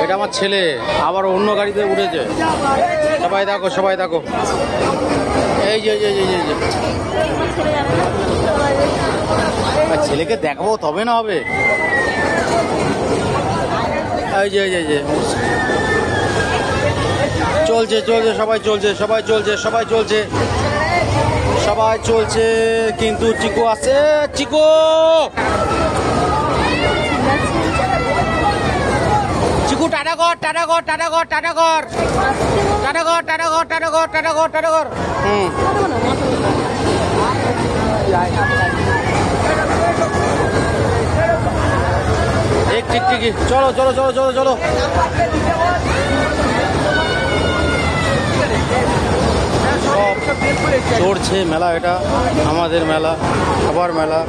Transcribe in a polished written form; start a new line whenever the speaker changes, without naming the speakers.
এটা আমার ছেলে আবার অন্য গাড়িতে উঠেছে। সবাই দেখো, সবাই দেখো, এই যে ছেলেকে দেখাবো তবে না হবে। এই যে চলছে, সবাই চলছে, কিন্তু চিকু আছে। চিকু টাটা কর। ঠিক চলো। চড়ছে মেলা, এটা আমাদের মেলা, আবার মেলা।